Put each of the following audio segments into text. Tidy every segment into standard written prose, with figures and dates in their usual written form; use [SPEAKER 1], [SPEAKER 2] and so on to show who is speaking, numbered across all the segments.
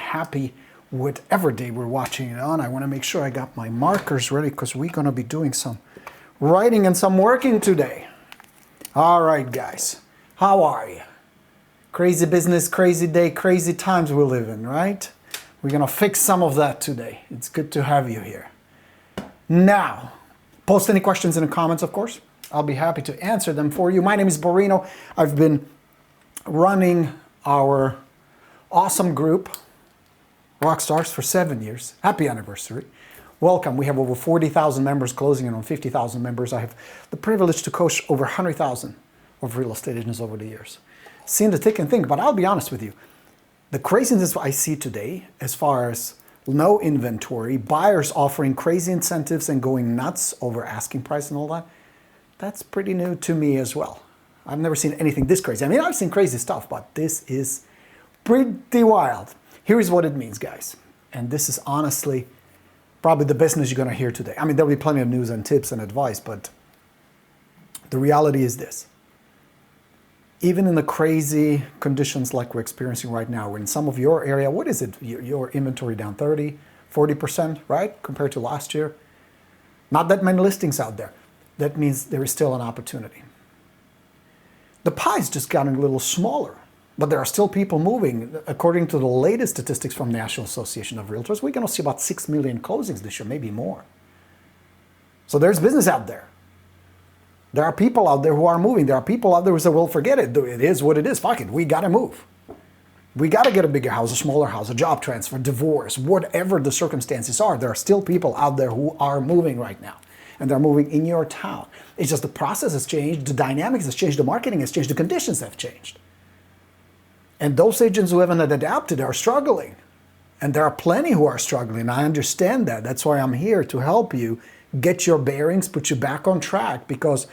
[SPEAKER 1] happy whatever day we're watching it on. I want to make sure I got my markers ready because we're going to be doing some writing and some working today. All right, guys. How are you? Crazy business, crazy day, crazy times we live in, right? We're going to fix some of that today. It's good to have you here. Now, post any questions in the comments, of course. I'll be happy to answer them for you. My name is Borino. I've been running our awesome group, Rockstars, for 7 years. Happy anniversary. Welcome. We have over 40,000 members, closing in on 50,000 members. I have the privilege to coach over 100,000 of real estate agents over the years. Seen the thick and thin, but I'll be honest with you. The craziness I see today, as far as no inventory, buyers offering crazy incentives and going nuts over asking price and all that, that's pretty new to me as well. I've never seen anything this crazy. I mean, I've seen crazy stuff, but this is pretty wild. Here's what it means, guys. And this is honestly probably the best news you're going to hear today. I mean, there'll be plenty of news and tips and advice, but the reality is this. Even in the crazy conditions like we're experiencing right now, in some of your area, what is it? Your inventory down 30, 40%, right? Compared to last year. Not that many listings out there. That means there is still an opportunity. The pie's just gotten a little smaller, but there are still people moving. According to the latest statistics from the National Association of Realtors, we're going to see about 6 million closings this year, maybe more. So there's business out there. There are people out there who are moving. There are people out there who say, well, forget it. It is what it is. Fuck it. We got to move. We got to get a bigger house, a smaller house, a job transfer, divorce, whatever the circumstances are. There are still people out there who are moving right now. And they're moving in your town. It's just the process has changed, the dynamics has changed, the marketing has changed, the conditions have changed. And those agents who haven't adapted are struggling. And there are plenty who are struggling. I understand that. That's why I'm here to help you get your bearings, put you back on track, because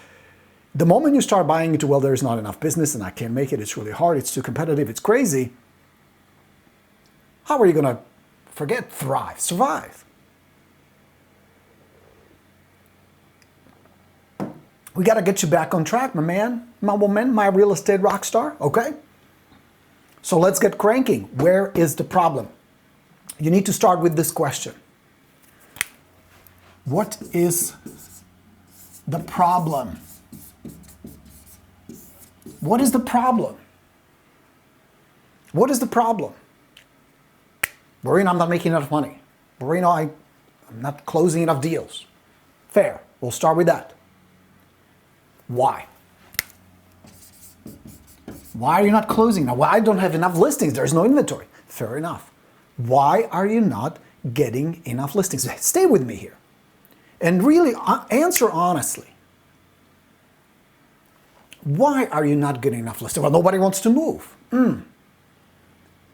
[SPEAKER 1] the moment you start buying into, well, there's not enough business and I can't make it, it's really hard, it's too competitive, it's crazy, how are you going to thrive, survive? We got to get you back on track, my man, my woman, my real estate rock star, okay? So let's get cranking. Where is the problem? You need to start with this question. What is the problem? What is the problem? What is the problem? Borino, I'm not making enough money. Borino, I'm not closing enough deals. Fair. We'll start with that. Why? Why are you not closing now? Well, I don't have enough listings. There's no inventory. Fair enough. Why are you not getting enough listings? Stay with me here. And really answer honestly. Why are you not getting enough listings? Well, nobody wants to move.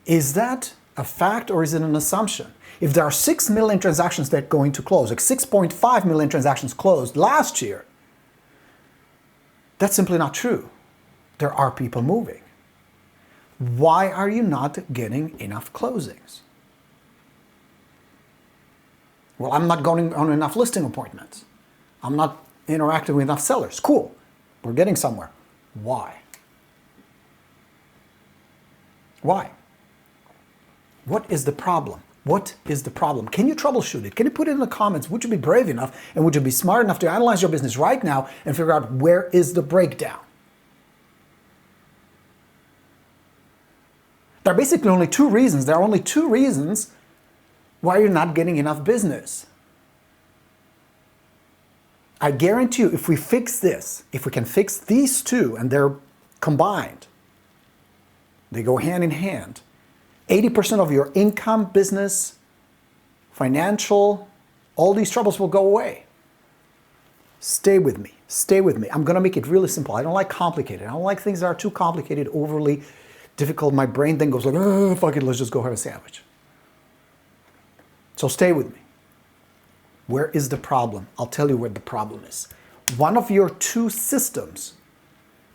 [SPEAKER 1] Is that a fact or is it an assumption? If there are 6 million transactions that are going to close, like 6.5 million transactions closed last year, that's simply not true. There are people moving. Why are you not getting enough closings? Well, I'm not going on enough listing appointments. I'm not interacting with enough sellers. Cool. We're getting somewhere. Why? Why? What is the problem? What is the problem? Can you troubleshoot it? Can you put it in the comments? Would you be brave enough and would you be smart enough to analyze your business right now and figure out where is the breakdown? There are basically only two reasons. There are only two reasons why you're not getting enough business. I guarantee you, if we fix this, if we can fix these two and they're combined, they go hand in hand, 80% of your income, business, financial, all these troubles will go away. Stay with me. Stay with me. I'm going to make it really simple. I don't like complicated. I don't like things that are too complicated, overly difficult. My brain then goes like, oh, fuck it, let's just go have a sandwich. So stay with me. Where is the problem? I'll tell you where the problem is. One of your two systems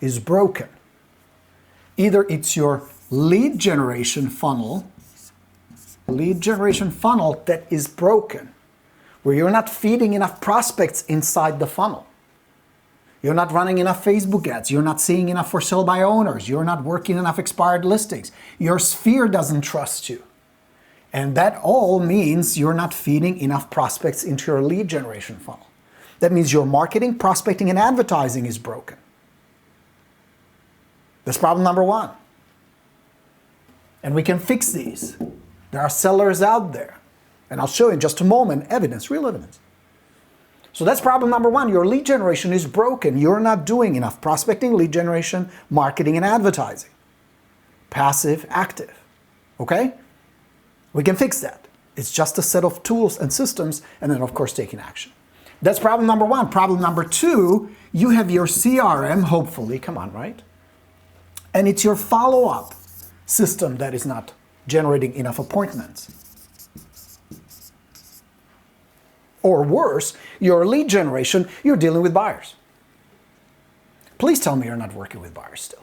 [SPEAKER 1] is broken. Either it's your lead generation funnel that is broken, where you're not feeding enough prospects inside the funnel. You're not running enough Facebook ads. You're not seeing enough for sale by owners. You're not working enough expired listings. Your sphere doesn't trust you. And that all means you're not feeding enough prospects into your lead generation funnel. That means your marketing, prospecting, and advertising is broken. That's problem number one. And we can fix these. There are sellers out there. And I'll show you in just a moment evidence, real evidence. So that's problem number one. Your lead generation is broken. You're not doing enough prospecting, lead generation, marketing, and advertising. Passive, active. Okay? We can fix that. It's just a set of tools and systems, and then, of course, taking action. That's problem number one. Problem number two, you have your CRM, hopefully, come on, right? And it's your follow-up system that is not generating enough appointments. Or worse, your lead generation, you're dealing with buyers. Please tell me you're not working with buyers still.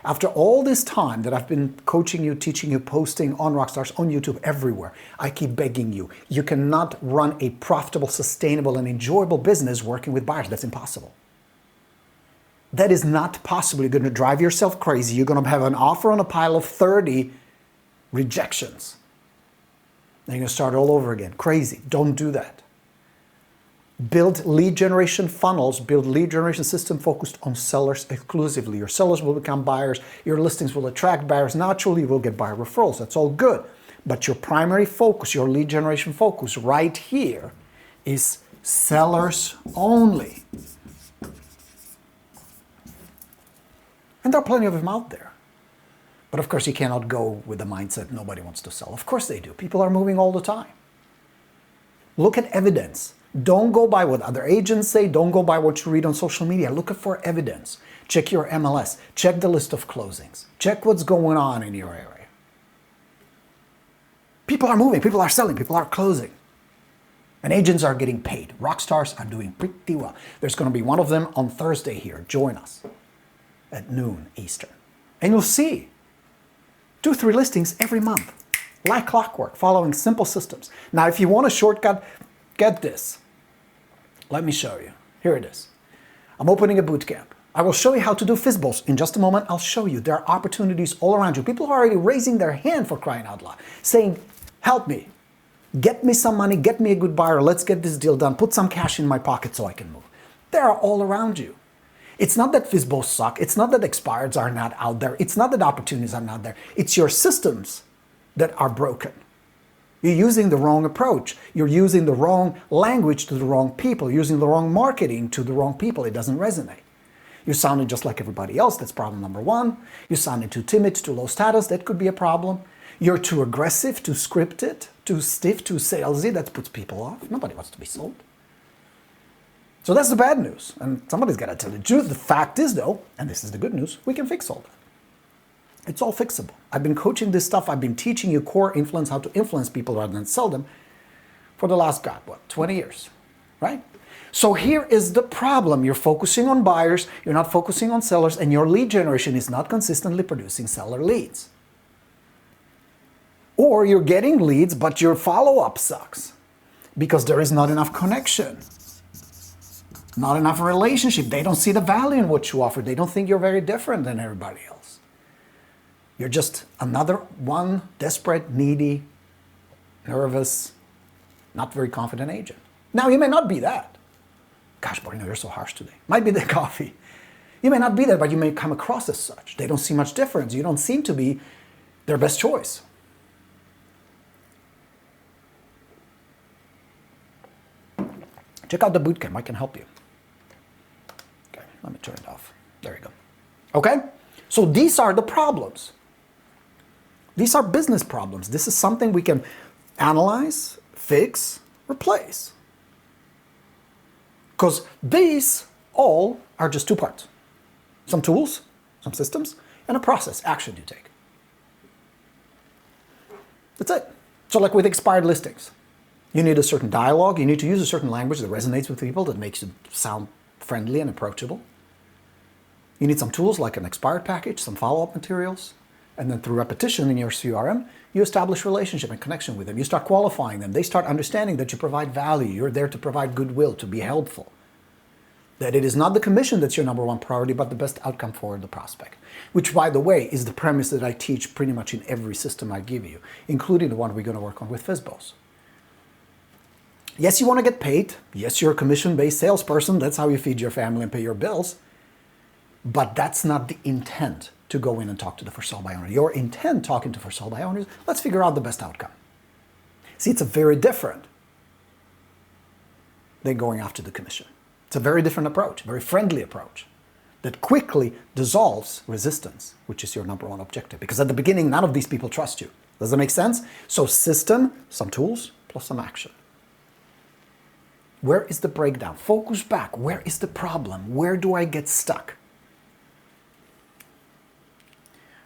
[SPEAKER 1] After all this time that I've been coaching you, teaching you, posting on Rockstars, on YouTube, everywhere, I keep begging you, you cannot run a profitable, sustainable, and enjoyable business working with buyers. That's impossible. That is not possible. You're going to drive yourself crazy. You're going to have an offer on a pile of 30 rejections. Then you're going to start all over again. Crazy. Don't do that. Build lead generation funnels, build lead generation system focused on sellers exclusively. Your sellers will become buyers, your listings will attract buyers, naturally you will get buyer referrals, that's all good. But your primary focus, your lead generation focus right here is sellers only. And there are plenty of them out there. But of course you cannot go with the mindset nobody wants to sell. Of course they do. People are moving all the time. Look at evidence. Don't go by what other agents say. Don't go by what you read on social media. Look for evidence. Check your MLS. Check the list of closings. Check what's going on in your area. People are moving. People are selling. People are closing. And agents are getting paid. Rockstars are doing pretty well. There's going to be one of them on Thursday here. Join us at noon Eastern. And you'll see 2-3 listings every month. Like clockwork, following simple systems. Now, if you want a shortcut, get this. Let me show you. Here it is. I'm opening a boot camp. I will show you how to do FSBOs. In just a moment, I'll show you. There are opportunities all around you. People are already raising their hand for crying out loud, saying, help me. Get me some money. Get me a good buyer. Let's get this deal done. Put some cash in my pocket so I can move. They are all around you. It's not that FSBOs suck. It's not that expireds are not out there. It's not that opportunities are not there. It's your systems that are broken. You're using the wrong approach. You're using the wrong language to the wrong people. You're using the wrong marketing to the wrong people. It doesn't resonate. You're sounding just like everybody else. That's problem number one. You're sounding too timid, too low status. That could be a problem. You're too aggressive, too scripted, too stiff, too salesy. That puts people off. Nobody wants to be sold. So that's the bad news. And somebody's got to tell the truth. The fact is, though, and this is the good news, we can fix all that. It's all fixable. I've been coaching this stuff. I've been teaching you core influence, how to influence people rather than sell them for the last, 20 years, right? So here is the problem. You're focusing on buyers, you're not focusing on sellers, and your lead generation is not consistently producing seller leads. Or you're getting leads, but your follow-up sucks because there is not enough connection, not enough relationship. They don't see the value in what you offer. They don't think you're very different than everybody else. You're just another one desperate, needy, nervous, not very confident agent. Now, you may not be that. Gosh, Borino, you're so harsh today. Might be the coffee. You may not be that, but you may come across as such. They don't see much difference. You don't seem to be their best choice. Check out the bootcamp. I can help you. Okay, let me turn it off. There you go. Okay? So these are the problems. These are business problems. This is something we can analyze, fix, replace. Because these all are just two parts. Some tools, some systems, and a process, action you take. That's it. So like with expired listings, you need a certain dialogue, you need to use a certain language that resonates with people, that makes you sound friendly and approachable. You need some tools like an expired package, some follow-up materials, and then through repetition in your CRM, you establish relationship and connection with them. You start qualifying them. They start understanding that you provide value. You're there to provide goodwill, to be helpful. That it is not the commission that's your number one priority, but the best outcome for the prospect. Which, by the way, is the premise that I teach pretty much in every system I give you, including the one we're going to work on with FSBOs. Yes, you want to get paid. Yes, you're a commission-based salesperson. That's how you feed your family and pay your bills. But that's not the intent to go in and talk to the for sale by owner. Your intent talking to for sale by owners, let's figure out the best outcome. See, it's a very different than going after the commission. It's a very different approach, very friendly approach that quickly dissolves resistance, which is your number one objective. Because at the beginning, none of these people trust you. Does that make sense? So system, some tools, plus some action. Where is the breakdown? Focus back. Where is the problem? Where do I get stuck?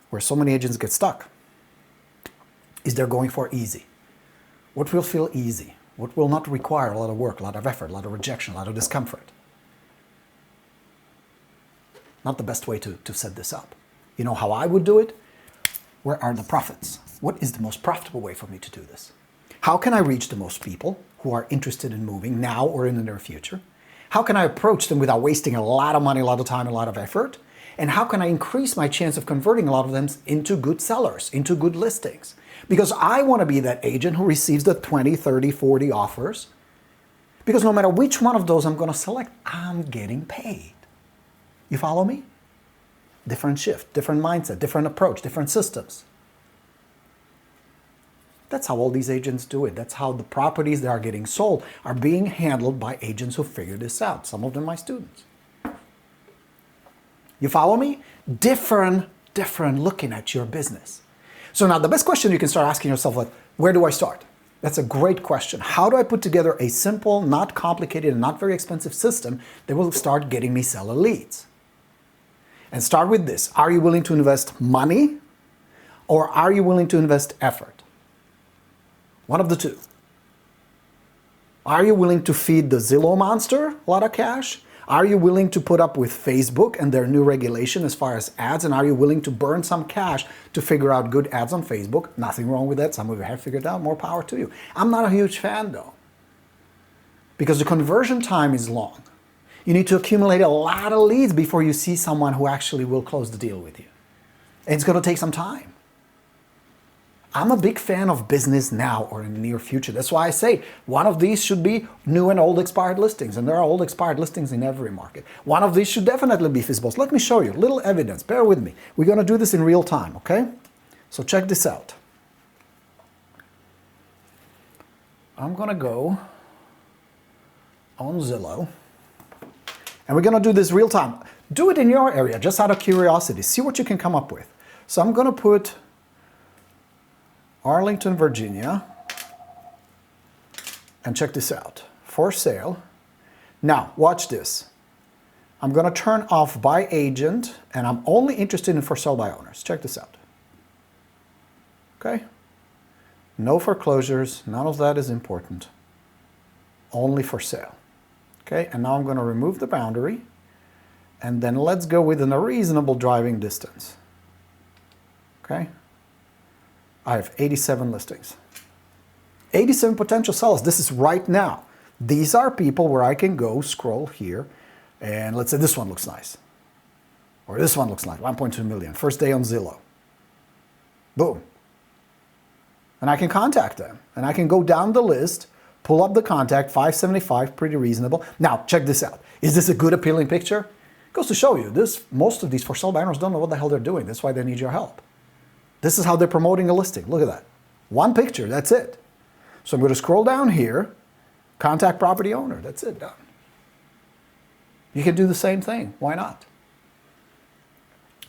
[SPEAKER 1] Where so many agents get stuck is they're going for easy. What will feel easy? What will not require a lot of work, a lot of effort, a lot of rejection, a lot of discomfort? Not the best way to set this up. You know how I would do it? Where are the profits? What is the most profitable way for me to do this? How can I reach the most people who are interested in moving now or in the near future? How can I approach them without wasting a lot of money, a lot of time, a lot of effort? And how can I increase my chance of converting a lot of them into good sellers, into good listings? Because I want to be that agent who receives the 20, 30, 40 offers. Because no matter which one of those I'm going to select, I'm getting paid. You follow me? Different shift, different mindset, different approach, different systems. That's how all these agents do it. That's how the properties that are getting sold are being handled by agents who figure this out. Some of them my students. You follow me? Different looking at your business. So now the best question you can start asking yourself is, where do I start? That's a great question. How do I put together a simple, not complicated, and not very expensive system that will start getting me seller leads? And start with this. Are you willing to invest money or are you willing to invest effort? One of the two. Are you willing to feed the Zillow monster a lot of cash? Are you willing to put up with Facebook and their new regulation as far as ads? And are you willing to burn some cash to figure out good ads on Facebook? Nothing wrong with that. Some of you have figured out. More power to you. I'm not a huge fan though, because the conversion time is long. You need to accumulate a lot of leads before you see someone who actually will close the deal with you. And it's going to take some time. I'm a big fan of business now or in the near future. That's why I say one of these should be new and old expired listings. And there are old expired listings in every market. One of these should definitely be FSBOs. Let me show you a little evidence. Bear with me. We're going to do this in real time, okay? So check this out. I'm going to go on Zillow. And we're going to do this real time. Do it in your area, just out of curiosity. See what you can come up with. So I'm going to put Arlington, Virginia, and check this out. For sale. Now, watch this. I'm going to turn off by agent, and I'm only interested in for sale by owners. Check this out. Okay? No foreclosures. None of that is important. Only for sale. Okay? And now I'm going to remove the boundary, and then let's go within a reasonable driving distance. Okay? I have 87 listings. 87 potential sellers. This is right now. These are people where I can go scroll here and let's say this one looks nice. Or this one looks nice, 1.2 million. First day on Zillow. Boom. And I can contact them. And I can go down the list, pull up the contact, 575, pretty reasonable. Now, check this out. Is this a good appealing picture? It goes to show you, most of these for sale by owners don't know what the hell they're doing. That's why they need your help. This is how they're promoting a listing. Look at that. One picture, that's it. So I'm going to scroll down here, contact property owner. That's it, done. You can do the same thing. Why not?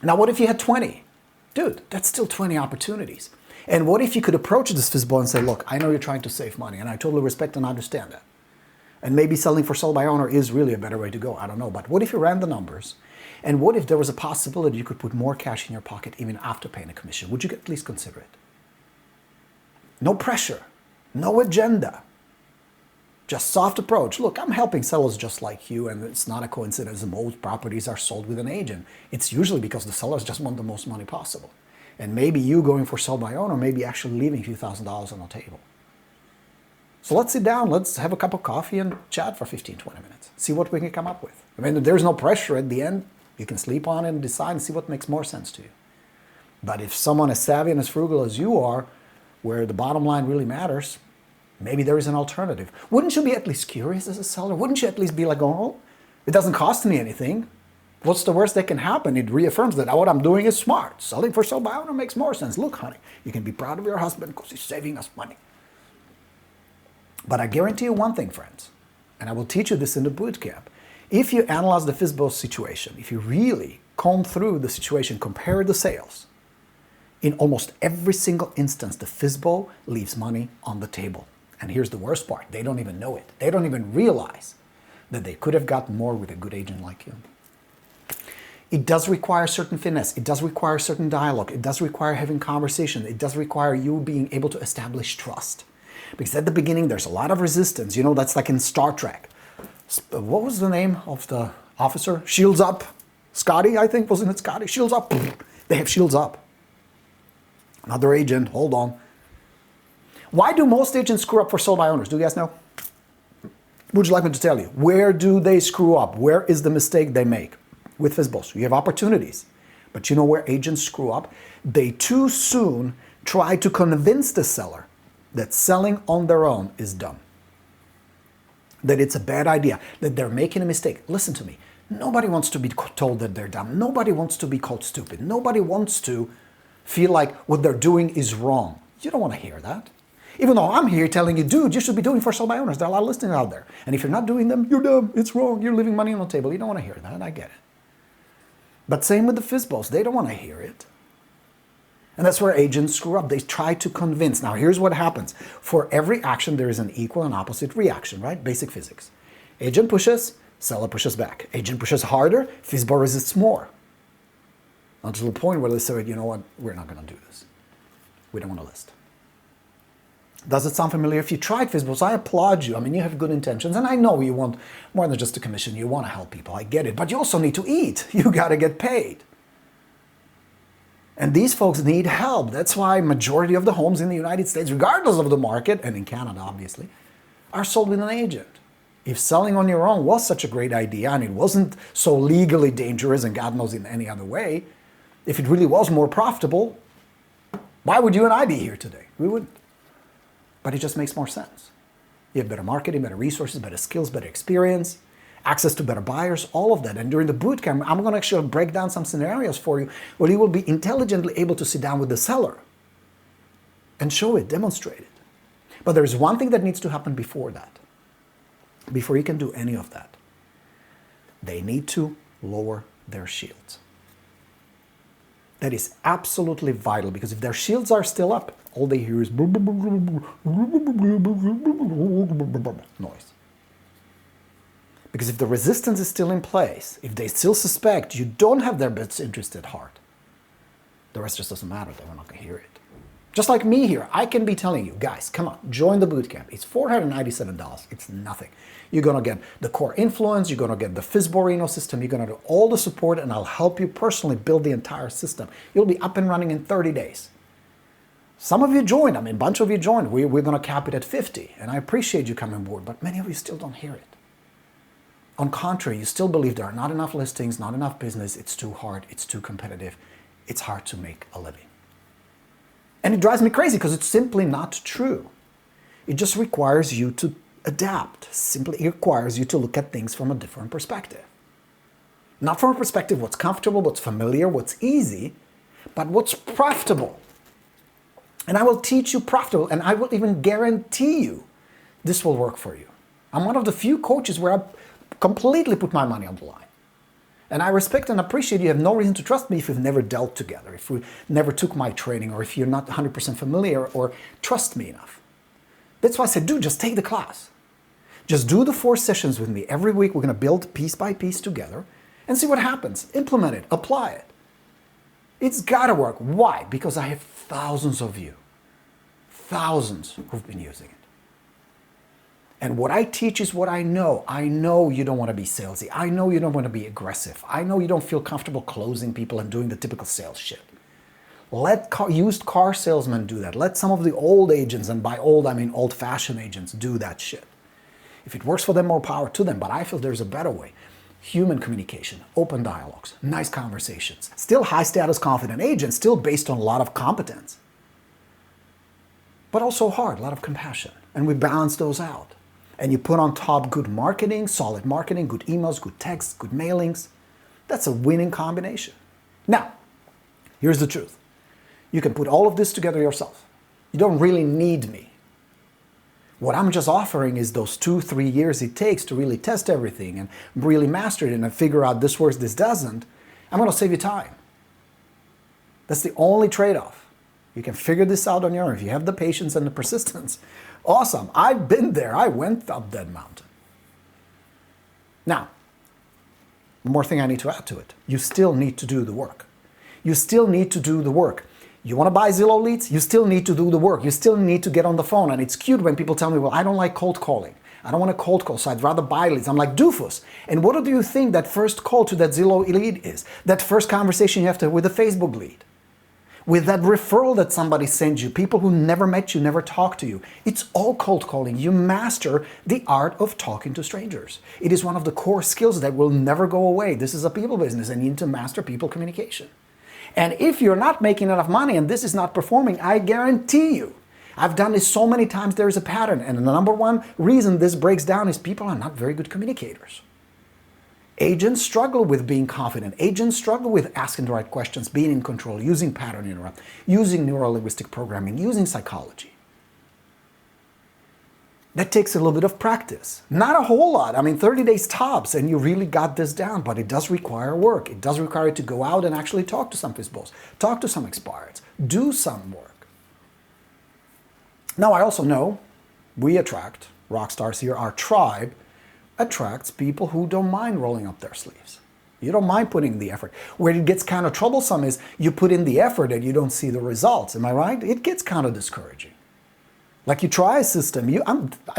[SPEAKER 1] Now, what if you had 20? Dude, that's still 20 opportunities. And what if you could approach this FSBO and say, look, I know you're trying to save money, and I totally respect and understand that. And maybe selling for sale by owner is really a better way to go. I don't know. But what if you ran the numbers? And what if there was a possibility you could put more cash in your pocket even after paying a commission? Would you at least consider it? No pressure, no agenda, just soft approach. Look, I'm helping sellers just like you, and it's not a coincidence that most properties are sold with an agent. It's usually because the sellers just want the most money possible. And maybe you going for sell by owner may be actually leaving a few $1,000s on the table. So let's sit down, let's have a cup of coffee and chat for 15, 20 minutes. See what we can come up with. I mean, there's no pressure at the end. You can sleep on it and decide and see what makes more sense to you. But if someone as savvy and as frugal as you are, where the bottom line really matters, maybe there is an alternative. Wouldn't you be at least curious as a seller? Wouldn't you at least be like, oh, it doesn't cost me anything. What's the worst that can happen? It reaffirms that what I'm doing is smart. Selling for sale by owner makes more sense. Look, honey, you can be proud of your husband because he's saving us money. But I guarantee you one thing, friends, and I will teach you this in the boot camp. If you analyze the FSBO situation, if you really comb through the situation, compare the sales, in almost every single instance, the FSBO leaves money on the table. And here's the worst part. They don't even know it. They don't even realize that they could have gotten more with a good agent like you. It does require certain finesse. It does require certain dialogue. It does require having conversation. It does require you being able to establish trust. Because at the beginning, there's a lot of resistance. You know, that's like in Star Trek. What was the name of the officer? Shields up. Scotty, I think, wasn't it Scotty? Shields up. They have shields up. Another agent, hold on. Why do most agents screw up for sold by owners? Do you guys know? Would you like me to tell you? Where do they screw up? Where is the mistake they make? With FSBOs, you have opportunities. But you know where agents screw up? They too soon try to convince the seller that selling on their own is dumb. That it's a bad idea, that they're making a mistake. Listen to me. Nobody wants to be told that they're dumb. Nobody wants to be called stupid. Nobody wants to feel like what they're doing is wrong. You don't want to hear that. Even though I'm here telling you, dude, you should be doing for sale by owners. There are a lot of listings out there. And if you're not doing them, you're dumb. It's wrong. You're leaving money on the table. You don't want to hear that. I get it. But same with the FSBOs. They don't want to hear it. And that's where agents screw up. They try to convince. Now, here's what happens. For every action, there is an equal and opposite reaction, right? Basic physics. Agent pushes, seller pushes back. Agent pushes harder, FSBO resists more. Until the point where they say, you know what, we're not going to do this. We don't want to list. Does it sound familiar? If you tried FSBOs, I applaud you. I mean, you have good intentions, and I know you want more than just a commission. You want to help people. I get it. But you also need to eat. You got to get paid. And these folks need help. That's why majority of the homes in the United States, regardless of the market, and in Canada, obviously, are sold with an agent. If selling on your own was such a great idea, and it wasn't so legally dangerous, and God knows in any other way, if it really was more profitable, why would you and I be here today? We wouldn't. But it just makes more sense. You have better marketing, better resources, better skills, better experience, access to better buyers, all of that. And during the boot camp, I'm going to actually break down some scenarios for you where you will be intelligently able to sit down with the seller and show it, demonstrate it. But there's one thing that needs to happen before that, before you can do any of that. They need to lower their shields. That is absolutely vital, because if their shields are still up, all they hear is noise. Because if the resistance is still in place, if they still suspect you don't have their best interest at heart, the rest just doesn't matter. They're not going to hear it. Just like me here, I can be telling you, guys, come on, join the bootcamp. It's $497. It's nothing. You're going to get the core influence. You're going to get the FSBORINO system. You're going to do all the support, and I'll help you personally build the entire system. You'll be up and running in 30 days. Some of you joined. I mean, a bunch of you joined. We're going to cap it at 50, and I appreciate you coming aboard, but many of you still don't hear it. On contrary, you still believe there are not enough listings, not enough business, it's too hard, it's too competitive, it's hard to make a living. And it drives me crazy because it's simply not true. It just requires you to adapt. Simply it requires you to look at things from a different perspective. Not from a perspective what's comfortable, what's familiar, what's easy, but what's profitable. And I will teach you profitable, and I will even guarantee you this will work for you. I'm one of the few coaches where I completely put my money on the line. And I respect and appreciate you have no reason to trust me if you've never dealt together, if you never took my training, or if you're not 100% familiar or trust me enough. That's why I said, dude, just take the class. Just do the 4 sessions with me. Every week we're going to build piece by piece together and see what happens. Implement it. Apply it. It's got to work. Why? Because I have thousands of you. Thousands who've been using it. And what I teach is what I know. I know you don't want to be salesy. I know you don't want to be aggressive. I know you don't feel comfortable closing people and doing the typical sales shit. Let used car salesmen do that. Let some of the old agents, and by old I mean old-fashioned agents, do that shit. If it works for them, more power to them, but I feel there's a better way. Human communication, open dialogues, nice conversations. Still high-status, confident agents, still based on a lot of competence. But also hard, a lot of compassion. And we balance those out. And you put on top good marketing, solid marketing, good emails, good texts, good mailings. That's a winning combination. Now, here's the truth. You can put all of this together yourself. You don't really need me. What I'm just offering is those 2-3 years it takes to really test everything and really master it and figure out this works, this doesn't. I'm going to save you time. That's the only trade-off. You can figure this out on your own if you have the patience and the persistence. Awesome. I've been there. I went up that mountain. Now, one more thing I need to add to it. You still need to do the work. You still need to do the work. You want to buy Zillow leads? You still need to do the work. You still need to get on the phone. And it's cute when people tell me, well, I don't like cold calling. I don't want to cold call, so I'd rather buy leads. I'm like, doofus. And what do you think that first call to that Zillow lead is? That first conversation you have to have with a Facebook lead. With that referral that somebody sends you, people who never met you, never talked to you. It's all cold calling. You master the art of talking to strangers. It is one of the core skills that will never go away. This is a people business and you need to master people communication. And if you're not making enough money and this is not performing, I guarantee you, I've done this so many times, there is a pattern. And the number one reason this breaks down is people are not very good communicators. Agents struggle with being confident. Agents struggle with asking the right questions, being in control, using pattern interrupt, using neuro-linguistic programming, using psychology. That takes a little bit of practice. Not a whole lot. I mean, 30 days tops and you really got this down, but it does require work. It does require you to go out and actually talk to some FSBOs, talk to some expireds, do some work. Now, I also know we attract rock stars here. Our tribe attracts people who don't mind rolling up their sleeves. You don't mind putting in the effort. Where it gets kind of troublesome is you put in the effort and you don't see the results. Am I right? It gets kind of discouraging. Like you try a system,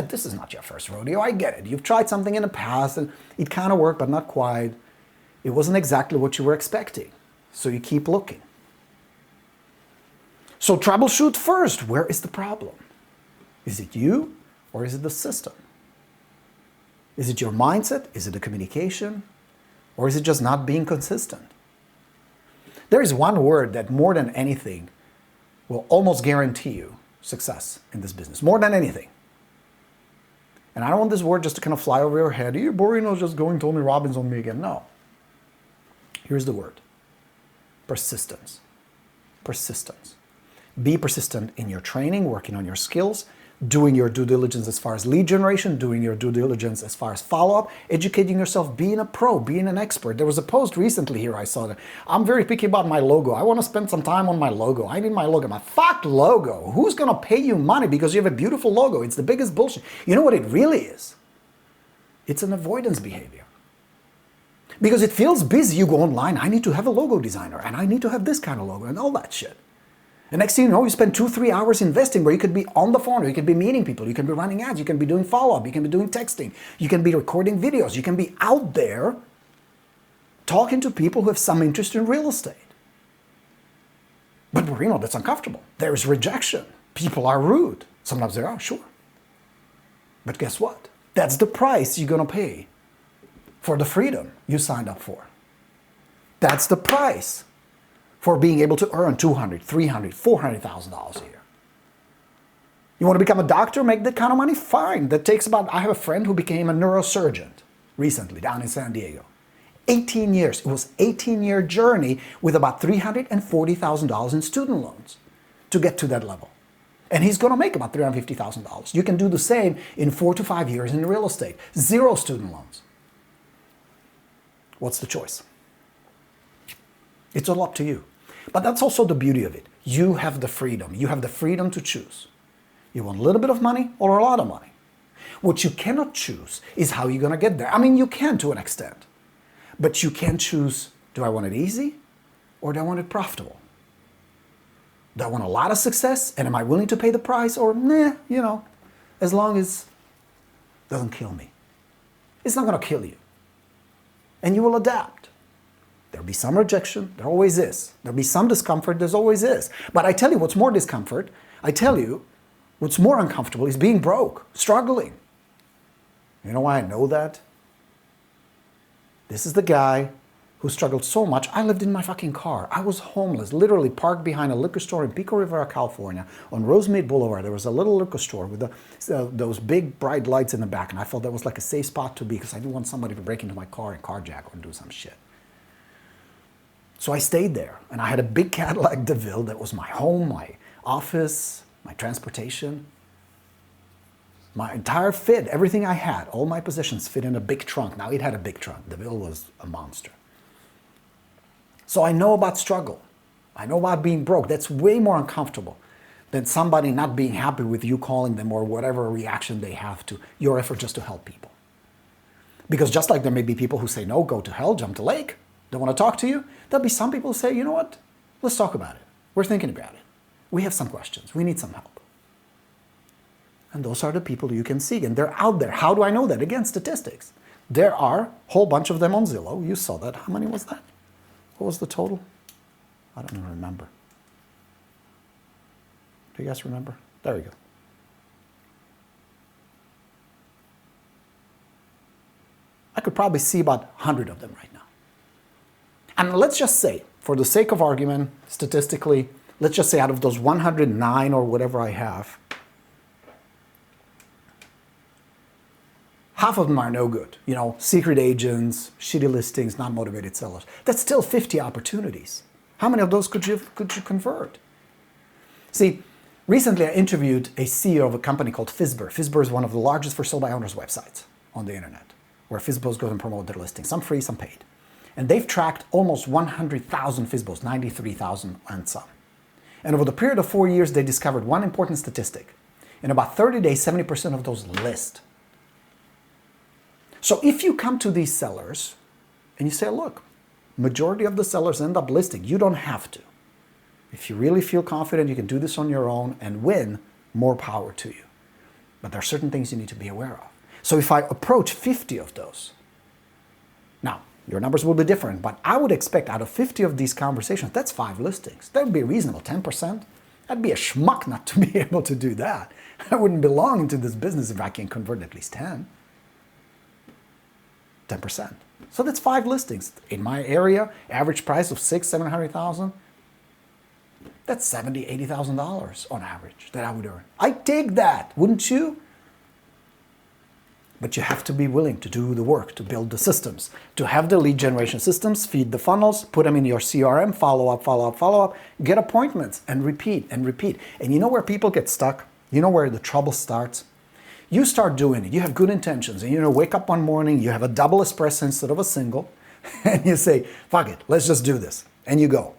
[SPEAKER 1] this is not your first rodeo, I get it. You've tried something in the past and it kind of worked, but not quite. It wasn't exactly what you were expecting. So you keep looking. So troubleshoot first. Where is the problem? Is it you or is it the system? Is it your mindset? Is it the communication? Or is it just not being consistent? There is one word that more than anything will almost guarantee you success in this business, more than anything. And I don't want this word just to kind of fly over your head. Here, Borino's just going Tony Robbins on me again. No. Here's the word. Persistence. Persistence. Be persistent in your training, working on your skills, doing your due diligence as far as lead generation, doing your due diligence as far as follow-up, educating yourself, being a pro, being an expert. There was a post recently here I saw that I'm very picky about my logo. I want to spend some time on my logo. I need my logo. My fuck logo. Who's going to pay you money because you have a beautiful logo? It's the biggest bullshit. You know what it really is? It's an avoidance behavior. Because it feels busy. You go online, I need to have a logo designer and I need to have this kind of logo and all that shit. And next thing you know, you spend 2-3 hours investing where you could be on the phone, or you could be meeting people, you can be running ads, you can be doing follow-up, you can be doing texting, you can be recording videos, you can be out there talking to people who have some interest in real estate. But Borino, that's uncomfortable. There is rejection. People are rude. Sometimes they are, sure. But guess what? That's the price you're going to pay for the freedom you signed up for. That's the price for being able to earn $200,000, $300,000, $400,000 a year. You want to become a doctor, make that kind of money? Fine. That takes about, I have a friend who became a neurosurgeon recently down in San Diego. 18 years. It was an 18-year journey with about $340,000 in student loans to get to that level. And he's going to make about $350,000. You can do the same in 4 to 5 years in real estate. 0 student loans. What's the choice? It's all up to you. But that's also the beauty of it. You have the freedom. You have the freedom to choose. You want a little bit of money or a lot of money. What you cannot choose is how you're going to get there. I mean, you can to an extent. But you can choose, do I want it easy or do I want it profitable? Do I want a lot of success and am I willing to pay the price, or nah, you know, as long as it doesn't kill me. It's not going to kill you. And you will adapt. There'll be some rejection, there always is. There'll be some discomfort, there's always is. But I tell you what's more discomfort, I tell you what's more uncomfortable is being broke, struggling. You know why I know that? This is the guy who struggled so much. I lived in my fucking car. I was homeless, literally parked behind a liquor store in Pico Rivera, California, on Rosemead Boulevard. There was a little liquor store with those big bright lights in the back, and I felt that was like a safe spot to be because I didn't want somebody to break into my car and carjack or do some shit. So I stayed there, and I had a big Cadillac DeVille that was my home, my office, my transportation. My entire fit, everything I had, all my possessions fit in a big trunk. Now it had a big trunk. DeVille was a monster. So I know about struggle. I know about being broke. That's way more uncomfortable than somebody not being happy with you calling them or whatever reaction they have to your effort just to help people. Because just like there may be people who say, no, go to hell, jump to lake, don't want to talk to you, there'll be some people who say, you know what, let's talk about it. We're thinking about it. We have some questions. We need some help. And those are the people you can seek, and they're out there. How do I know that? Again, statistics. There are a whole bunch of them on Zillow. You saw that. How many was that? What was the total? I don't even remember. Do you guys remember? There we go. I could probably see about 100 of them right now. And let's just say, for the sake of argument, statistically, let's just say out of those 109 or whatever I have, half of them are no good. You know, secret agents, shitty listings, not motivated sellers. That's still 50 opportunities. How many of those could you convert? See, recently I interviewed a CEO of a company called FSBOR. FSBOR is one of the largest for sale by owners websites on the internet, where FSBOs go and promote their listings, some free, some paid. And they've tracked almost 100,000 FSBOs, 93,000 and some. And over the period of 4 years, they discovered one important statistic. In about 30 days, 70% of those list. So if you come to these sellers and you say, look, majority of the sellers end up listing. You don't have to. If you really feel confident you can do this on your own and win, more power to you. But there are certain things you need to be aware of. So if I approach 50 of those, now your numbers will be different, but I would expect out of 50 of these conversations, that's 5 listings. That would be reasonable, 10%. I'd be a schmuck not to be able to do that. I wouldn't belong into this business if I can convert at least 10%. So that's 5 listings. In my area, average price of $600,000-$700,000. That's $70,000, $80,000 on average that I would earn. I'd take that, wouldn't you? But you have to be willing to do the work, to build the systems, to have the lead generation systems, feed the funnels, put them in your CRM, follow up, follow up, follow up, get appointments, and repeat and repeat. And you know where people get stuck? You know where the trouble starts? You start doing it, you have good intentions, and you wake up one morning, you have a double espresso instead of a single, and you say, fuck it, let's just do this, and you go.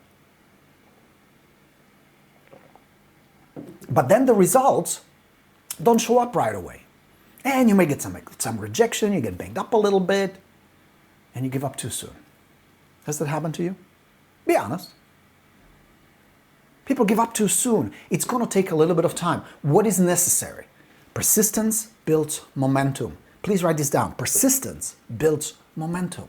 [SPEAKER 1] But then the results don't show up right away. And you may get some rejection, you get banged up a little bit, and you give up too soon. Has that happened to you? Be honest. People give up too soon. It's going to take a little bit of time. What is necessary? Persistence builds momentum. Please write this down. Persistence builds momentum.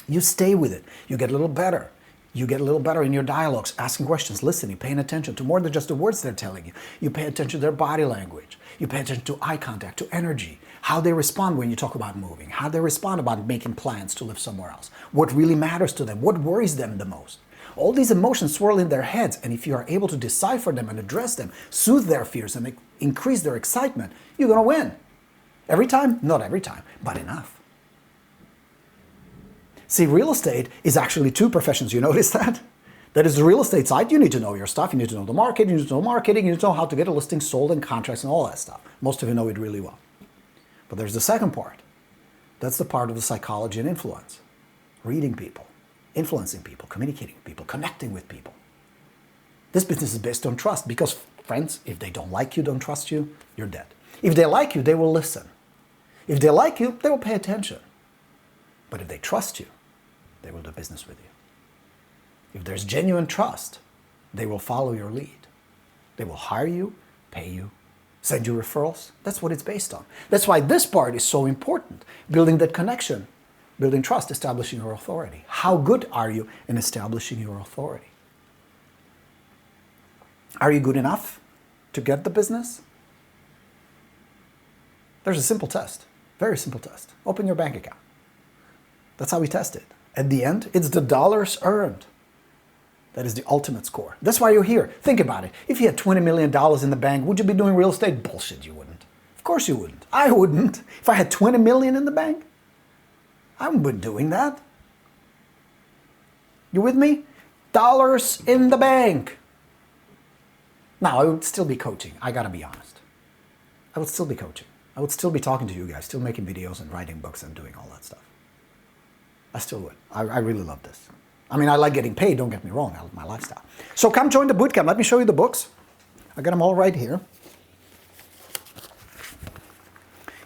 [SPEAKER 1] You stay with it. You get a little better. You get a little better in your dialogues, asking questions, listening, paying attention to more than just the words they're telling you. You pay attention to their body language. You pay attention to eye contact, to energy, how they respond when you talk about moving, how they respond about making plans to live somewhere else, what really matters to them, what worries them the most. All these emotions swirl in their heads, and if you are able to decipher them and address them, soothe their fears and increase their excitement, you're going to win. Every time? Not every time, but enough. See, real estate is actually 2 professions. You notice that? That is the real estate side. You need to know your stuff. You need to know the market. You need to know marketing. You need to know how to get a listing sold and contracts and all that stuff. Most of you know it really well. But there's the second part. That's the part of the psychology and influence. Reading people, influencing people, communicating with people, connecting with people. This business is based on trust because, friends, if they don't like you, don't trust you, you're dead. If they like you, they will listen. If they like you, they will pay attention. But if they trust you, they will do business with you. If there's genuine trust, they will follow your lead. They will hire you, pay you, send you referrals. That's what it's based on. That's why this part is so important, building that connection Building trust, establishing your authority. How good are you in establishing your authority? Are you good enough to get the business? There's a simple test, very simple test. Open your bank account. That's how we test it. At the end, it's the dollars earned. That is the ultimate score. That's why you're here. Think about it. If you had $20 million in the bank, would you be doing real estate? Bullshit, you wouldn't. Of course you wouldn't. I wouldn't. If I had 20 million in the bank, I wouldn't be doing that. You with me? Dollars in the bank. Now, I would still be coaching. I gotta be honest. I would still be coaching. I would still be talking to you guys, still making videos and writing books and doing all that stuff. I still would. I really love this. I mean, I like getting paid, don't get me wrong. I love my lifestyle. So come join the bootcamp. Let me show you the books. I got them all right here.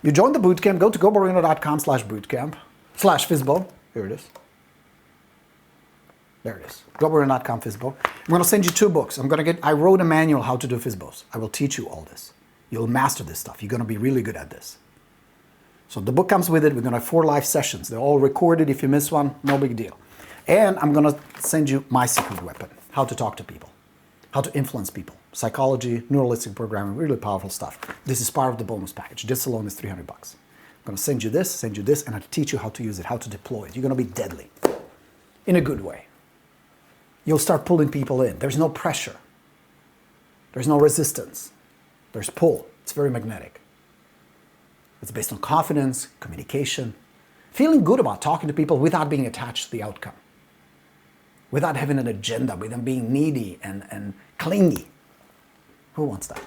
[SPEAKER 1] You join the bootcamp, go to goborino.com/bootcamp/FSBO. Here it is. There it is. goborino.com FSBO. I'm going to send you 2 books. I wrote a manual how to do FSBOs. I will teach you all this. You'll master this stuff. You're going to be really good at this. So the book comes with it. We're going to have 4 live sessions. They're all recorded. If you miss one, no big deal. And I'm going to send you my secret weapon, how to talk to people, how to influence people, psychology, neuralistic programming, really powerful stuff. This is part of the bonus package. This alone is $300. I'm going to send you this, and I'll teach you how to use it, how to deploy it. You're going to be deadly in a good way. You'll start pulling people in. There's no pressure. There's no resistance. There's pull. It's very magnetic. It's based on confidence, communication, feeling good about talking to people without being attached to the outcome, without having an agenda, with them being needy and clingy. Who wants that?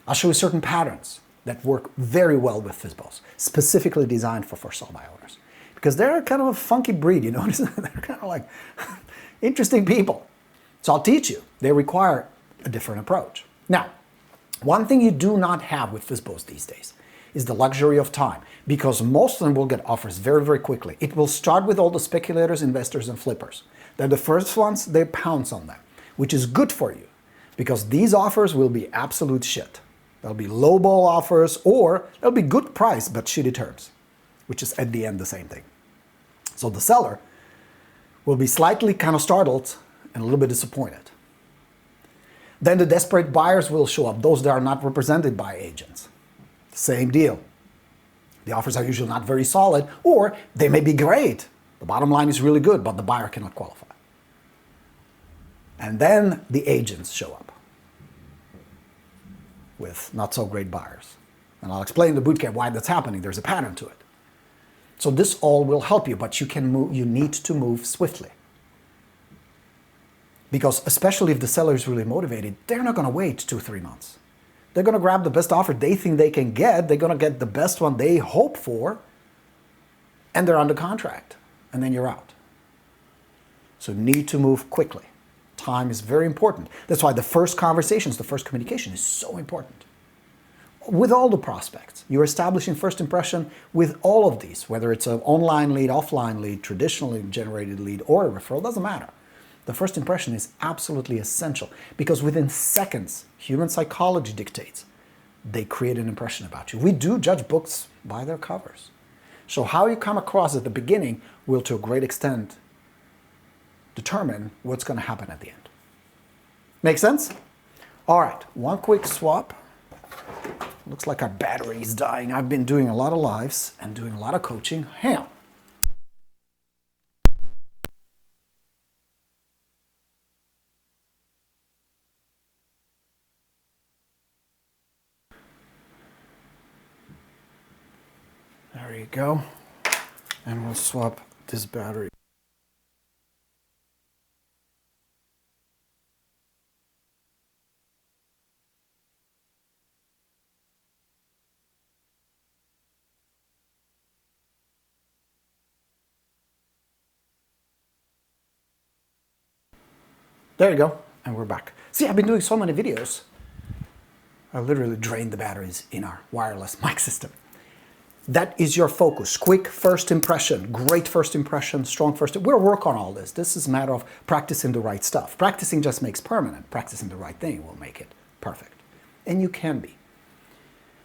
[SPEAKER 1] I'll show you certain patterns that work very well with FSBOs, specifically designed for sell by owners. Because they're kind of a funky breed, you notice? They're kind of like interesting people. So I'll teach you. They require a different approach. Now, one thing you do not have with FSBOs these days is the luxury of time, because most of them will get offers very, very quickly. It will start with all the speculators, investors, and flippers. They're the first ones, they pounce on them, which is good for you, because these offers will be absolute shit. They'll be lowball offers, or they'll be good price, but shitty terms, which is at the end the same thing. So the seller will be slightly kind of startled and a little bit disappointed. Then the desperate buyers will show up, those that are not represented by agents. Same deal. The offers are usually not very solid, or they may be great. The bottom line is really good, but the buyer cannot qualify. And then the agents show up with not so great buyers. And I'll explain in the bootcamp why that's happening. There's a pattern to it. So this all will help you, but you need to move swiftly. Because especially if the seller is really motivated, they're not going to wait 2-3 months. They're going to grab the best offer they think they can get. They're going to get the best one they hope for. And they're under contract. And then you're out. So need to move quickly. Time is very important. That's why the first conversations, the first communication is so important. With all the prospects, you're establishing first impression with all of these, whether it's an online lead, offline lead, traditionally generated lead, or a referral, doesn't matter. The first impression is absolutely essential, because within seconds, human psychology dictates they create an impression about you. We do judge books by their covers. So how you come across at the beginning will, to a great extent, determine what's going to happen at the end. Make sense? All right, one quick swap. Looks like our battery is dying. I've been doing a lot of lives and doing a lot of coaching. Ham. There you go. And we'll swap this battery. There you go, and we're back. See, I've been doing so many videos. I literally drained the batteries in our wireless mic system. That is your focus. Quick first impression, great first impression, strong first. We'll work on all this. This is a matter of practicing the right stuff. Practicing just makes permanent. Practicing the right thing will make it perfect. And you can be.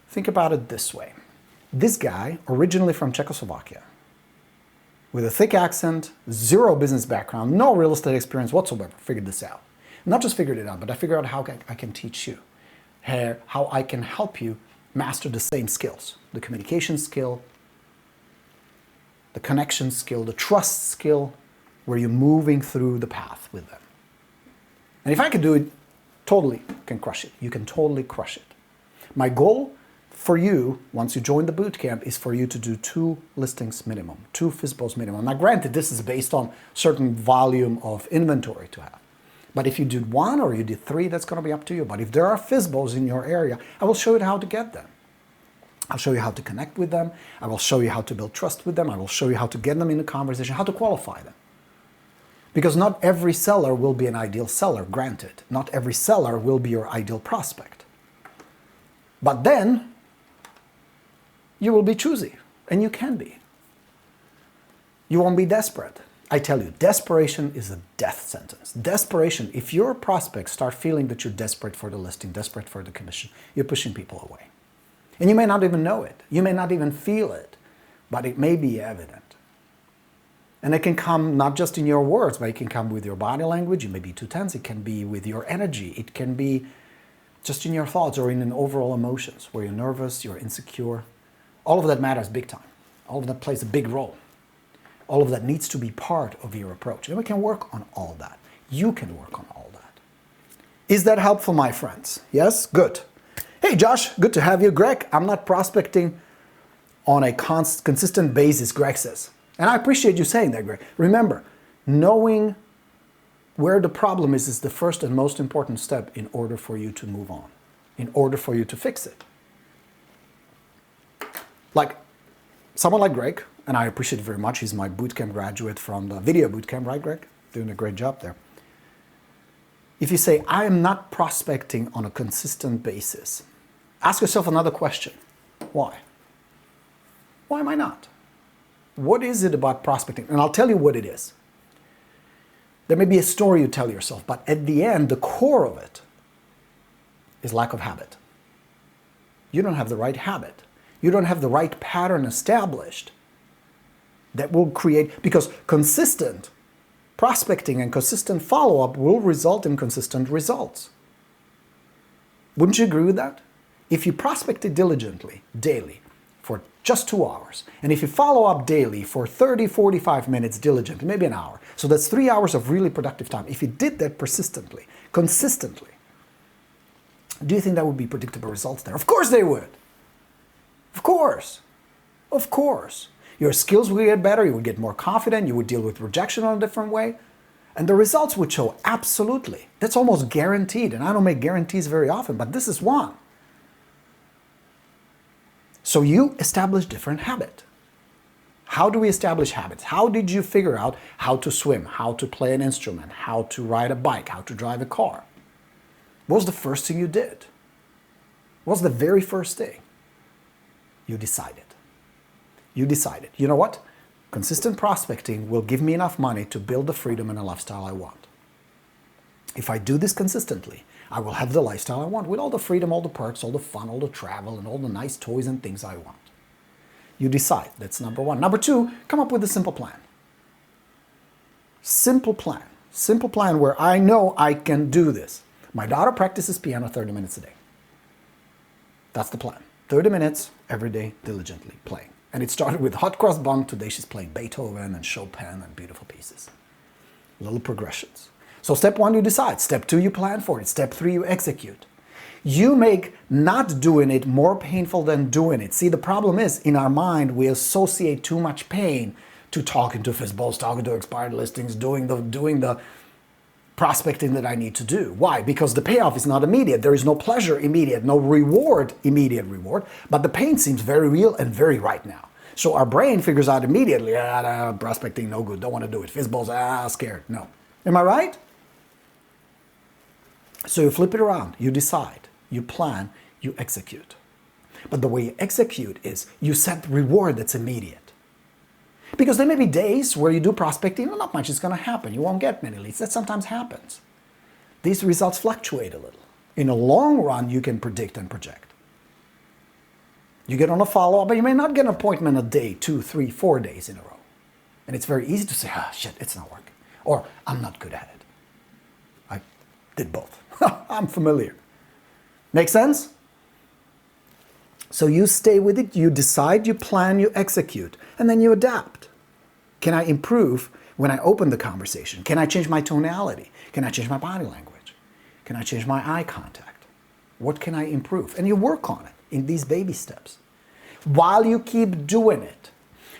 [SPEAKER 1] Think about it this way. This guy, originally from Czechoslovakia, with a thick accent, zero business background, no real estate experience whatsoever, figured this out. Not just figured it out, but I figured out how I can teach you, how I can help you master the same skills, the communication skill, the connection skill, the trust skill, where you're moving through the path with them. And if I can do it, totally can crush it. You can totally crush it. My goal for you, once you join the bootcamp, is for you to do 2 listings minimum, 2 FSBOs minimum. Now granted, this is based on certain volume of inventory to have. But if you did 1 or you did 3, that's going to be up to you. But if there are FSBOs in your area, I will show you how to get them. I'll show you how to connect with them. I will show you how to build trust with them. I will show you how to get them in a conversation, how to qualify them. Because not every seller will be an ideal seller, granted. Not every seller will be your ideal prospect. But then, you will be choosy, and you can be. You won't be desperate. I tell you, desperation is a death sentence. Desperation, if your prospects start feeling that you're desperate for the listing, desperate for the commission, you're pushing people away. And you may not even know it. You may not even feel it, but it may be evident. And it can come not just in your words, but it can come with your body language. You may be too tense. It can be with your energy. It can be just in your thoughts or in an overall emotions where you're nervous, you're insecure. All of that matters big time. All of that plays a big role. All of that needs to be part of your approach. And we can work on all that. You can work on all that. Is that helpful, my friends? Yes? Good. Hey, Josh, good to have you. Greg, I'm not prospecting on a consistent basis, Greg says. And I appreciate you saying that, Greg. Remember, knowing where the problem is the first and most important step in order for you to move on, in order for you to fix it. Like someone like Greg, and I appreciate it very much. He's my bootcamp graduate from the video bootcamp, right, Greg? Doing a great job there. If you say, I am not prospecting on a consistent basis, ask yourself another question. Why? Why am I not? What is it about prospecting? And I'll tell you what it is. There may be a story you tell yourself, but at the end, the core of it is lack of habit. You don't have the right habit. You don't have the right pattern established that will create, because consistent prospecting and consistent follow-up will result in consistent results. Wouldn't you agree with that? If you prospected diligently, daily, for just 2 hours, and if you follow up daily for 30, 45 minutes diligently, maybe an hour, so that's 3 hours of really productive time. If you did that persistently, consistently, do you think that would be predictable results there? Of course they would. Of course. Of course. Your skills would get better, you would get more confident, you would deal with rejection in a different way, and the results would show absolutely. That's almost guaranteed, and I don't make guarantees very often, but this is one. So you establish different habit. How do we establish habits? How did you figure out how to swim, how to play an instrument, how to ride a bike, how to drive a car? What was the first thing you did? What was the very first thing? You decided. You decided, you know what? Consistent prospecting will give me enough money to build the freedom and a lifestyle I want. If I do this consistently, I will have the lifestyle I want with all the freedom, all the perks, all the fun, all the travel, and all the nice toys and things I want. You decide. That's number one. Number two, come up with a simple plan. Simple plan. Simple plan where I know I can do this. My daughter practices piano 30 minutes a day. That's the plan. 30 minutes every day, diligently playing. And it started with hot cross bun. Today she's playing Beethoven and Chopin and beautiful pieces. Little progressions. So step one, you decide. Step two, you plan for it. Step three, you execute. You make not doing it more painful than doing it. See, the problem is, in our mind, we associate too much pain to talking to FSBOs, talking to expired listings, doing the prospecting that I need to do. Why? Because the payoff is not immediate. There is no pleasure immediate, no reward, immediate reward, but the pain seems very real and very right now. So our brain figures out immediately, prospecting, no good, don't want to do it. FSBOs, scared, no. Am I right? So you flip it around, you decide, you plan, you execute. But the way you execute is you set reward that's immediate. Because there may be days where you do prospecting, well, not much is going to happen. You won't get many leads. That sometimes happens. These results fluctuate a little. In a long run, you can predict and project. You get on a follow-up, but you may not get an appointment a day, 2, 3, 4 days in a row. And it's very easy to say, ah, shit, it's not working. Or I'm not good at it. I did both. I'm familiar. Make sense? So you stay with it, you decide, you plan, you execute, and then you adapt. Can I improve when I open the conversation? Can I change my tonality? Can I change my body language? Can I change my eye contact? What can I improve? And you work on it in these baby steps while you keep doing it.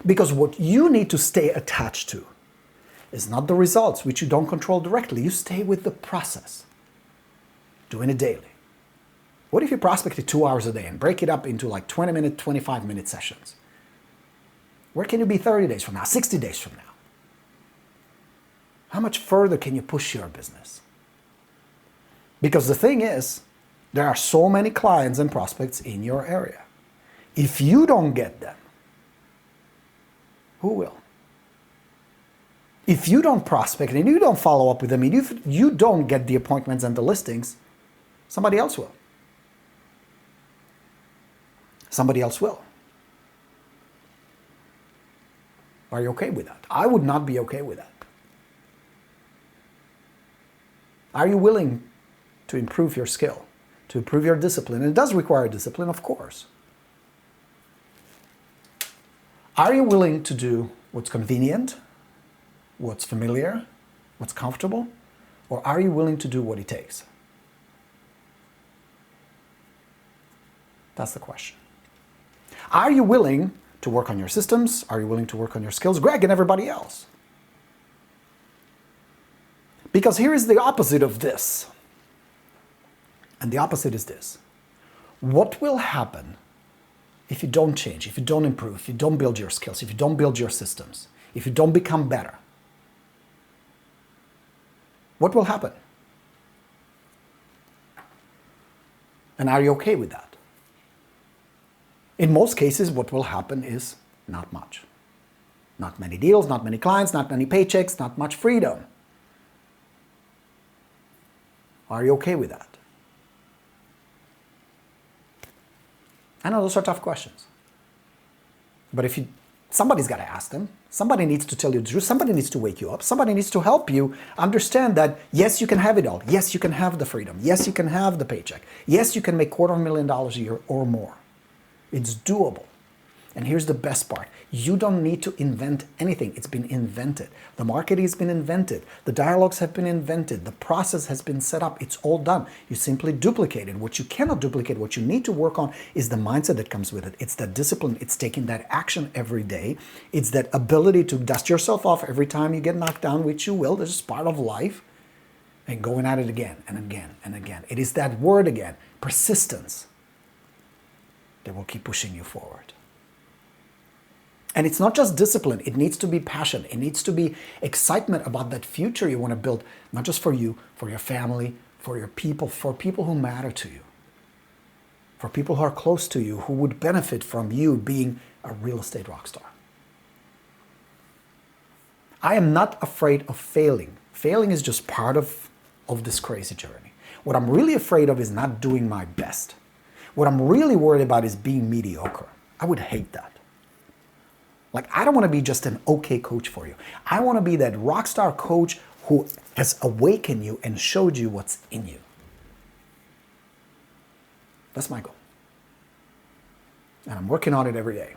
[SPEAKER 1] Because what you need to stay attached to is not the results, which you don't control directly. You stay with the process, doing it daily. What if you prospected 2 hours a day and break it up into like 20-minute, 25-minute sessions? Where can you be 30 days from now, 60 days from now? How much further can you push your business? Because the thing is, there are so many clients and prospects in your area. If you don't get them, who will? If you don't prospect and you don't follow up with them, and if you don't get the appointments and the listings, somebody else will. Somebody else will. Are you okay with that? I would not be okay with that. Are you willing to improve your skill, to improve your discipline? And it does require discipline, of course. Are you willing to do what's convenient, what's familiar, what's comfortable? Or are you willing to do what it takes? That's the question. Are you willing to work on your systems? Are you willing to work on your skills? Greg and everybody else. Because here is the opposite of this. And the opposite is this. What will happen if you don't change, if you don't improve, if you don't build your skills, if you don't build your systems, if you don't become better? What will happen? And are you okay with that? In most cases, what will happen is not much. Not many deals, not many clients, not many paychecks, not much freedom. Are you okay with that? I know those are tough questions. But if somebody's got to ask them. Somebody needs to tell you the truth. Somebody needs to wake you up. Somebody needs to help you understand that, yes, you can have it all. Yes, you can have the freedom. Yes, you can have the paycheck. Yes, you can make $250,000 a year or more. It's doable. And here's the best part. You don't need to invent anything. It's been invented. The market has been invented. The dialogues have been invented. The process has been set up. It's all done. You simply duplicate it. What you cannot duplicate, what you need to work on is the mindset that comes with it. It's that discipline. It's taking that action every day. It's that ability to dust yourself off every time you get knocked down, which you will. This is part of life. And going at it again and again and again. It is that word again, persistence, that will keep pushing you forward. And it's not just discipline, it needs to be passion. It needs to be excitement about that future you want to build, not just for you, for your family, for your people, for people who matter to you, for people who are close to you, who would benefit from you being a real estate rock star. I am not afraid of failing. Failing is just part of this crazy journey. What I'm really afraid of is not doing my best. What I'm really worried about is being mediocre. I would hate that. Like, I don't want to be just an okay coach for you. I want to be that rock star coach who has awakened you and showed you what's in you. That's my goal. And I'm working on it every day.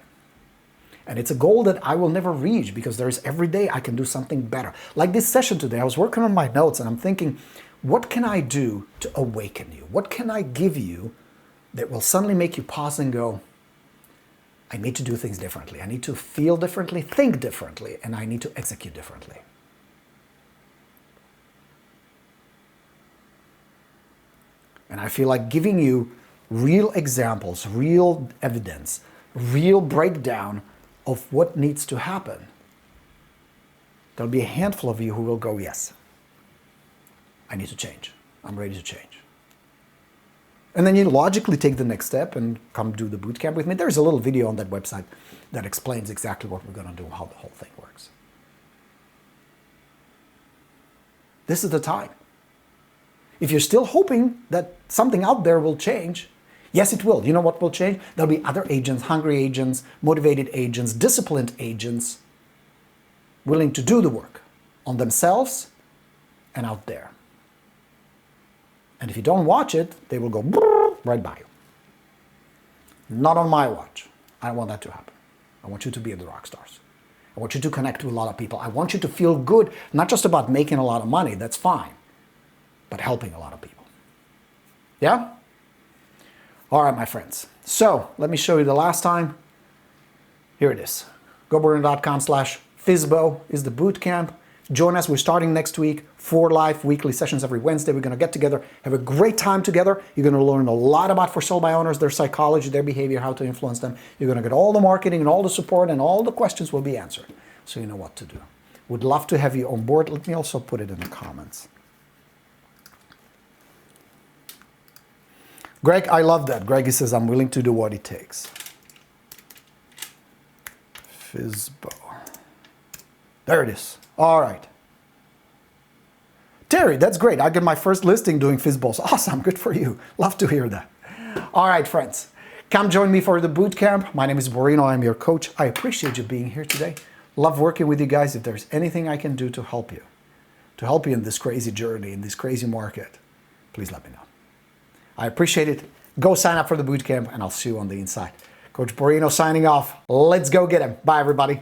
[SPEAKER 1] And it's a goal that I will never reach because there is every day I can do something better. Like this session today, I was working on my notes and I'm thinking, what can I do to awaken you? What can I give you that will suddenly make you pause and go, I need to do things differently. I need to feel differently, think differently, and I need to execute differently. And I feel like giving you real examples, real evidence, real breakdown of what needs to happen. There'll be a handful of you who will go, yes, I need to change. I'm ready to change. And then you logically take the next step and come do the bootcamp with me. There's a little video on that website that explains exactly what we're going to do, how the whole thing works. This is the time. If you're still hoping that something out there will change, yes, it will. You know what will change? There'll be other agents, hungry agents, motivated agents, disciplined agents willing to do the work on themselves and out there. And if you don't watch it, they will go right by you. Not on my watch. I don't want that to happen. I want you to be in the rock stars. I want you to connect with a lot of people. I want you to feel good, not just about making a lot of money, that's fine, but helping a lot of people. Yeah? All right, my friends. So let me show you the last time. Here it is. GoBoRino.com/FSBO is the boot camp. Join us. We're starting next week. 4 live weekly sessions every Wednesday. We're going to get together, have a great time together. You're going to learn a lot about for sale by owners, their psychology, their behavior, how to influence them. You're going to get all the marketing and all the support, and all the questions will be answered, so you know what to do. Would love to have you on board. Let me also put it in the comments. Greg, I love that. Greg, he says, I'm willing to do what it takes. FSBO. There it is. All right. Terry, that's great. I got my first listing doing FSBOs. Awesome. Good for you. Love to hear that. All right, friends. Come join me for the boot camp. My name is Borino. I'm your coach. I appreciate you being here today. Love working with you guys. If there's anything I can do to help you in this crazy journey, in this crazy market, please let me know. I appreciate it. Go sign up for the boot camp, and I'll see you on the inside. Coach Borino signing off. Let's go get him. Bye, everybody.